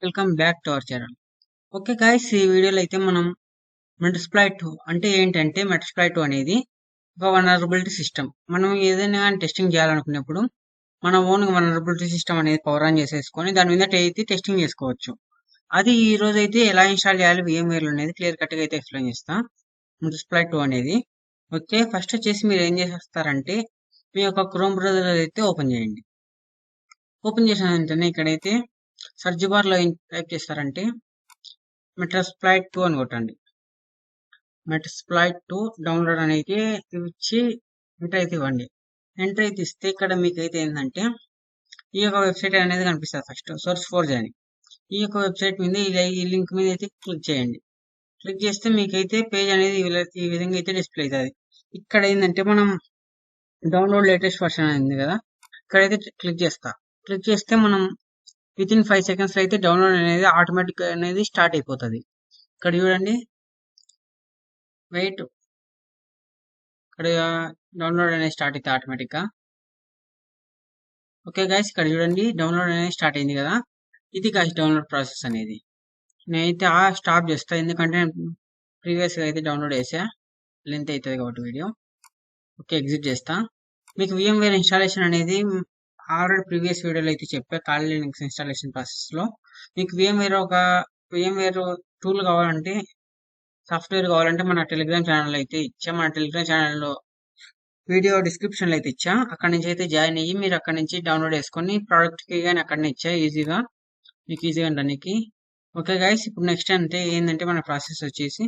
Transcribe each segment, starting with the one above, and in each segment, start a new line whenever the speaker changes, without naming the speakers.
Welcome back to our channel. Okay guys, ఈ వీడియోలో అయితే మనం మెటాస్ప్లాయిట్ అంటే ఏంటంటే మెటాస్ప్లాయిట్ అనేది ఒక వనరబిలిటీ సిస్టమ్. మనం ఏదైనా టెస్టింగ్ చేయాలనుకున్నప్పుడు మన ఓన్ వనరబిలిటీ సిస్టమ్ అనేది పవర్ ఆన్ చేసేసుకొని దాని మీద అయితే టెస్టింగ్ చేసుకోవచ్చు. అది ఈ రోజు అయితే ఎలా ఇన్స్టాల్ చేయాలి VMware లో అనేది క్లియర్ కట్ గా అయితే ఎక్స్ప్లెయిన్ చేస్తా. మెటాస్ప్లాయిట్ అనేది ఓకే, ఫస్ట్ వచ్చేసి మీరు ఏం చేసేస్తారంటే మీ యొక్క క్రోమ్ బ్రౌజర్ అయితే ఓపెన్ చేయండి. ఓపెన్ చేసిన వెంటనే ఇక్కడైతే సర్చ్ బార్ లో ఏం టైప్ చేస్తారంటే మెటాస్ప్లాయిట్ 2 అని కొట్టండి. మెటాస్ప్లాయిట్ 2 డౌన్లోడ్ అనేది ఇచ్చి ఎంటర్ అయితే ఇవ్వండి. ఎంటర్ అయితే ఇస్తే ఇక్కడ మీకైతే ఏంటంటే ఈ యొక్క వెబ్సైట్ అనేది కనిపిస్తుంది. ఫస్ట్ సోర్స్ ఫోర్జ్ అని ఈ యొక్క వెబ్సైట్ మీద ఈ లింక్ మీద అయితే క్లిక్ చేయండి. క్లిక్ చేస్తే మీకైతే పేజ్ అనేది ఈ విధంగా అయితే డిస్ప్లే అవుతుంది. ఇక్కడ ఏంటంటే మనం డౌన్లోడ్ లేటెస్ట్ వర్షన్ అయింది కదా, ఇక్కడైతే క్లిక్ చేస్తా. క్లిక్ చేస్తే మనం విత్ ఇన్ 5 seconds అయితే డౌన్లోడ్ అనేది ఆటోమేటిక్ అనేది స్టార్ట్ అయిపోతుంది. ఇక్కడ చూడండి, వెయిట్, ఇక్కడ డౌన్లోడ్ అనేది స్టార్ట్ అవుతుంది ఆటోమేటిక్ గా. ఓకే గైస్, ఇక్కడ చూడండి డౌన్లోడ్ అనేది స్టార్ట్ అయింది కదా. ఇది గైస్ డౌన్లోడ్ ప్రాసెస్ అనేది. నేనైతే స్టాప్ చేస్తా, ఎందుకంటే ప్రీవియస్ గా అయితే డౌన్లోడ్ చేసా, లెంత్ అవుతుంది కాబట్టి వీడియో. ఓకే, ఎగ్జిట్ చేస్తా. మీకు VMware ఇన్స్టాలేషన్ అనేది ఆల్రెడీ ప్రీవియస్ వీడియోలో అయితే చెప్పా. కాల్ లినక్స్ ఇన్స్టాలేషన్ ప్రాసెస్ లో మీకు VMware టూల్ కావాలంటే, సాఫ్ట్వేర్ కావాలంటే మన టెలిగ్రామ్ ఛానల్ అయితే ఇచ్చా. మన టెలిగ్రామ్ ఛానల్లో వీడియో డిస్క్రిప్షన్ లో అయితే ఇచ్చా. అక్కడ నుంచి అయితే జాయిన్ అయ్యి మీరు అక్కడ నుంచి డౌన్లోడ్ చేసుకొని ప్రోడక్ట్ కి కానీ అక్కడనే ఇచ్చా, ఈజీగా మీకు ఈజీగా ఉండడానికి. ఓకే గైస్, ఇప్పుడు నెక్స్ట్ అంటే ఏంటంటే మన ప్రాసెస్ వచ్చేసి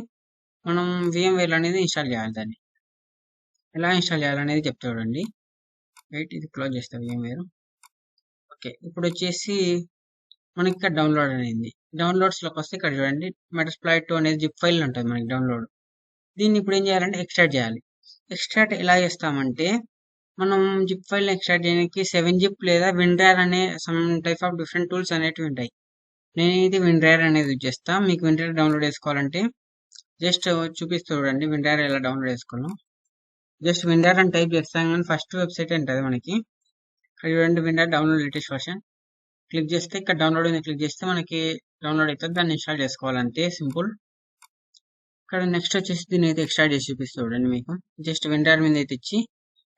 మనం VMware అనేది ఇన్స్టాల్ చేయాలి. దాన్ని ఎలా ఇన్స్టాల్ చేయాలనేది చెప్తా చూడండి. వెయిట్, ఇది క్లోజ్ చేస్తా VMware. ఓకే, ఇప్పుడు వచ్చేసి మనకి ఇక్కడ డౌన్లోడ్ అనేది డౌన్లోడ్స్ లోకి వస్తే ఇక్కడ చూడండి మెటాస్ప్లాయిట్ 2 అనేది జిప్ ఫైల్ ఉంటుంది మనకి డౌన్లోడ్. దీన్ని ఇప్పుడు ఏం చేయాలంటే ఎక్స్ట్రాక్ట్ చేయాలి. ఎక్స్ట్రాక్ట్ ఎలా చేస్తామంటే మనం జిప్ ఫైల్ ఎక్స్ట్రాక్ట్ చేయడానికి 7-zip లేదా WinRAR అనే some type of different tools అనేటివి ఉంటాయి. నేనైతే WinRAR అనేది యూజ్ చేస్తా. మీకు WinRAR డౌన్లోడ్ చేసుకోవాలంటే జస్ట్ చూపిస్తూ చూడండి WinRAR ఎలా డౌన్లోడ్ చేసుకోవాలో. జస్ట్ WinRAR అని టైప్ చేస్తాం కానీ ఫస్ట్ వెబ్సైట్ ఉంటుంది మనకి. ఇక్కడ చూడండి WinRAR download latest version. Click చేస్తే ఇక్కడ డౌన్లోడ్ మీద క్లిక్ చేస్తే మనకి డౌన్లోడ్ అవుతుంది. దాన్ని ఇన్స్టాల్ చేసుకోవాలంటే సింపుల్. ఇక్కడ నెక్స్ట్ వచ్చేసి దీన్ని అయితే ఎక్స్ట్రాక్ట్ చేసి చూపిస్తూ చూడండి మీకు. జస్ట్ WinRAR మీద అయితే ఇచ్చి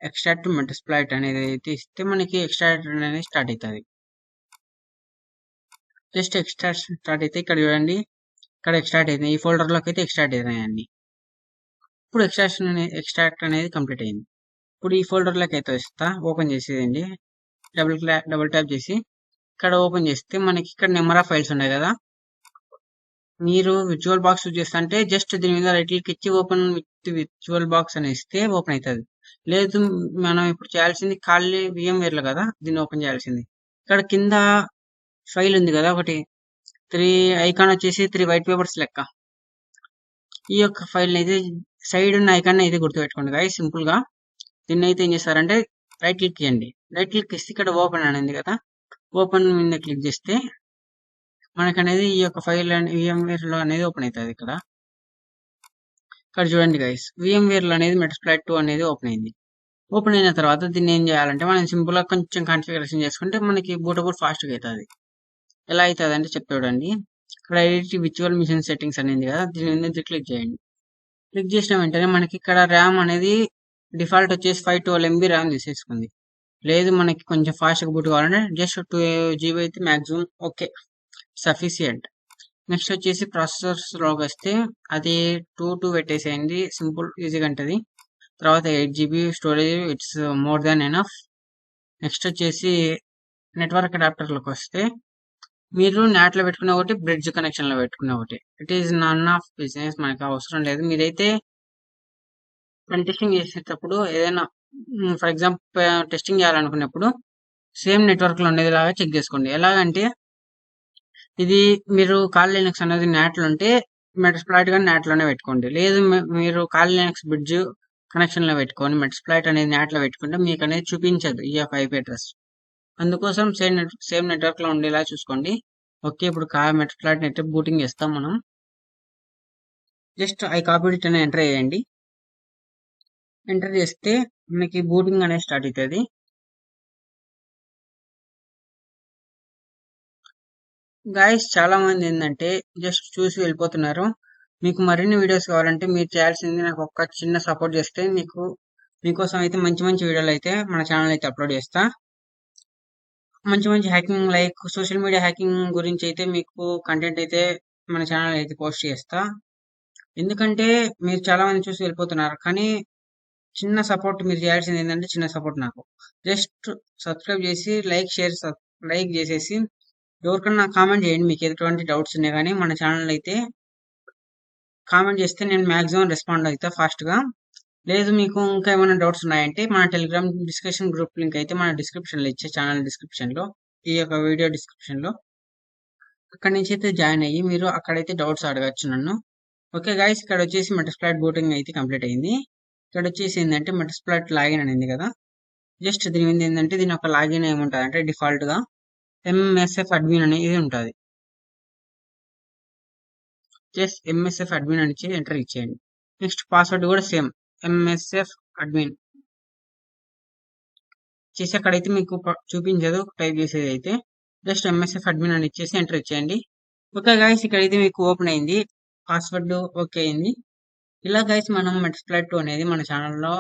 ఎక్స్ట్రాక్ట్ మెటాస్ప్లాయిట్ అనేది అయితే ఇస్తే మనకి ఎక్స్ట్రాక్ట్ అనేది స్టార్ట్ అవుతుంది. జస్ట్ ఎక్స్ట్రాక్ట్ స్టార్ట్ అయితే ఇక్కడ చూడండి, ఇక్కడ ఎక్స్ట్రాక్ట్ అవుతుంది. ఈ ఫోల్డర్ లోకి అయితే ఎక్స్ట్రాక్ట్ అవుతాయండి. ఇప్పుడు ఎక్స్ట్రాక్ట్ అనేది కంప్లీట్ అయింది. ఇప్పుడు ఈ ఫోల్డర్ లోకి అయితే వస్తా, ఓపెన్ చేసేదండి. డబుల్ ట్యాప్ చేసి ఇక్కడ ఓపెన్ చేస్తే మనకి ఇక్కడ నెంబర్ ఆఫ్ ఫైల్స్ ఉన్నాయి కదా. మీరు విర్చువల్ బాక్స్ యూజ్ చేస్తా అంటే జస్ట్ దీని మీద రైట్ క్లిక్ ఇచ్చి ఓపెన్ విత్ విర్చువల్ బాక్స్ అని ఇస్తే ఓపెన్ అవుతుంది. లేదు, మనం ఇప్పుడు చేయాల్సింది ఖాళీ VMware లో కదా దీన్ని ఓపెన్ చేయాల్సింది. ఇక్కడ కింద ఫైల్ ఉంది కదా ఒకటి, 3 ఐకాన్ వచ్చేసి 3 వైట్ పేపర్స్ లెక్క. ఈ యొక్క ఫైల్ అయితే సైడ్ ఉన్న ఐకాన్ అయితే గుర్తుపెట్టుకోండి గాయస్. సింపుల్ గా దీన్ని అయితే ఏం చేస్తారంటే రైట్ క్లిక్ చేయండి. రైట్ క్లిక్ ఇస్తే ఇక్కడ ఓపెన్ అనేది కదా, ఓపెన్ మీద క్లిక్ చేస్తే మనకు అనేది ఈ యొక్క ఫైల్ VMware లో అనేది ఓపెన్ అవుతుంది. ఇక్కడ చూడండి గైస్, VMware లో అనేది మెటాస్ప్లాయిట్ 2 అనేది ఓపెన్ అయింది. ఓపెన్ అయిన తర్వాత దీన్ని ఏం చేయాలంటే మనం సింపుల్ గా కొంచెం కాన్ఫిగరేషన్ చేసుకుంటే మనకి బూటబూట్ ఫాస్ట్ గా అవుతుంది. ఎలా అవుతుంది అంటే చెప్తా చూడండి. ఇక్కడ విర్చువల్ మిషన్ సెట్టింగ్స్ అనేది కదా, దీని మీద క్లిక్ చేయండి. క్లిక్ చేసిన వెంటనే మనకి ఇక్కడ ర్యామ్ అనేది డిఫాల్ట్ వచ్చేసి 512 MB ర్యామ్ తీసేసుకుంది. లేదు మనకి కొంచెం ఫాస్ట్ గా బూట్ కావాలంటే జస్ట్ 2 GB అయితే మాక్సిమం ఓకే, సఫిషియంట్. నెక్స్ట్ వచ్చేసి ప్రాసెసర్స్ లోకి వస్తే అది 2 పెట్టేసేయండి, సింపుల్ ఈజీగా ఉంటుంది. తర్వాత 8 GB storage, it's more than enough. Next వచ్చేసి నెట్వర్క్ అడాప్టర్ లోకి వస్తే మీరు నాట్ లో పెట్టుకున్న ఒకటి, బ్రిడ్జ్ కనెక్షన్ లో పెట్టుకున్న ఒకటి. It is none of business, మనకి అవసరం లేదు. మీరైతే టెస్టింగ్ చేసేటప్పుడు ఏదైనా ఫర్ ఎగ్జాంపుల్ టెస్టింగ్ చేయాలనుకున్నప్పుడు సేమ్ నెట్వర్క్ లో ఉండేలాగా చెక్ చేసుకోండి. ఎలాగంటే ఇది మీరు కాల్ లినక్స్ అనేది నాట్ లో ఉంటే మెటాస్ప్లాయిట్ గా నాట్ లోనే పెట్టుకోండి. లేదు మీరు కాల్ లినక్స్ బ్రిడ్జ్ కనెక్షన్ లో పెట్టుకొని మెటాస్ప్లాయిట్ అనేది నాట్ లో పెట్టుకుంటే మీకు అనేది చూపించదు ఈ యొక్క IP అడ్రస్. అందుకోసం సేమ్ నెట్వర్క్ లో ఉండేలా చూసుకోండి. ఓకే, ఇప్పుడు మెటాస్ప్లాయిట్ నెట్వర్క్ బూటింగ్ చేస్తాం మనం. జస్ట్ ఐ కాపీడ్ ఇట్ అని ఎంటర్ చేయండి. ఎంటర్ చేస్తే మనకి బూటింగ్ అనేది స్టార్ట్ అవుతుంది. గాయస్ చాలా మంది ఏంటంటే జస్ట్ చూసి వెళ్ళిపోతున్నారు. మీకు మరిన్ని వీడియోస్ కావాలంటే మీరు చేయాల్సింది నాకు ఒక చిన్న సపోర్ట్ చేస్తే మీకోసం అయితే మంచి మంచి వీడియోలు అయితే మన ఛానల్ అయితే అప్లోడ్ చేస్తా. మంచి మంచి hacking like social media hacking గురించి అయితే మీకు కంటెంట్ అయితే మన ఛానల్ అయితే పోస్ట్ చేస్తా. ఎందుకంటే మీరు చాలా మంది చూసి వెళ్ళిపోతున్నారు. కానీ చిన్న సపోర్ట్ మీరు చేయాల్సింది ఏంటంటే చిన్న సపోర్ట్ నాకు జస్ట్ సబ్స్క్రైబ్ చేసి లైక్ చేసేసి ఎవరికన్నా కామెంట్ చేయండి. మీకు ఎటువంటి డౌట్స్ ఉన్నాయి కానీ మన ఛానల్ అయితే కామెంట్ చేస్తే నేను మాక్సిమం రెస్పాండ్ అవుతా ఫాస్ట్గా. లేదు మీకు ఇంకా ఏమైనా డౌట్స్ ఉన్నాయంటే మన టెలిగ్రామ్ డిస్కషన్ గ్రూప్ లింక్ అయితే మన డిస్క్రిప్షన్లో ఇచ్చే ఛానల్ డిస్క్రిప్షన్లో ఈ యొక్క వీడియో డిస్క్రిప్షన్లో అక్కడి నుంచి అయితే జాయిన్ అయ్యి మీరు అక్కడైతే డౌట్స్ అడగచ్చు నన్ను. ఓకే గాయస్, ఇక్కడ వచ్చేసి మెటాస్ప్లాట్ బూటింగ్ అయితే కంప్లీట్ అయింది. ఇక్కడ వచ్చేసి ఏంటంటే మెటాస్ప్లాట్ లాగిన్ అనేది కదా, జస్ట్ దీని మీద ఏంటంటే దీని ఒక లాగిన్ ఏముంటుంది అంటే డిఫాల్ట్గా ఎంఎస్ఎఫ్ అడ్మిన్ అనేది ఉంటుంది. జస్ట్ ఎంఎస్ఎఫ్ అడ్మిన్ అని ఇచ్చి ఎంటర్ ఇచ్చేయండి. నెక్స్ట్ పాస్వర్డ్ కూడా సేమ్ ఎంఎస్ఎఫ్ అడ్మిన్ చేసి అక్కడైతే మీకు చూపించదు టైప్ చేసేది అయితే జస్ట్ ఎంఎస్ఎఫ్ అడ్మిన్ అని ఇచ్చేసి ఎంటర్ ఇచ్చేయండి. ఓకే గైస్, ఇక్కడైతే మీకు ఓపెన్ అయింది, పాస్వర్డ్ ఓకే అయింది. ఇలా గైస్ మనం మెటాస్ప్లాట్ 2 అనేది మన ఛానల్లో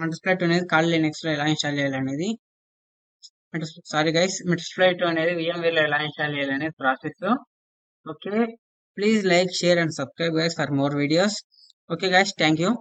మెటాస్ప్లాట్ 2 అనేది కాల్ లినక్స్ లో ఎలా ఇన్స్టాల్ చేయాలనేది సారీ గైస్ మెటాస్ప్లాట్ 2 అనేది VMware లో ఎలా ఇన్స్టాల్ చేయాలనేది process. Okay, please like share and subscribe guys for more videos. Okay guys, thank you.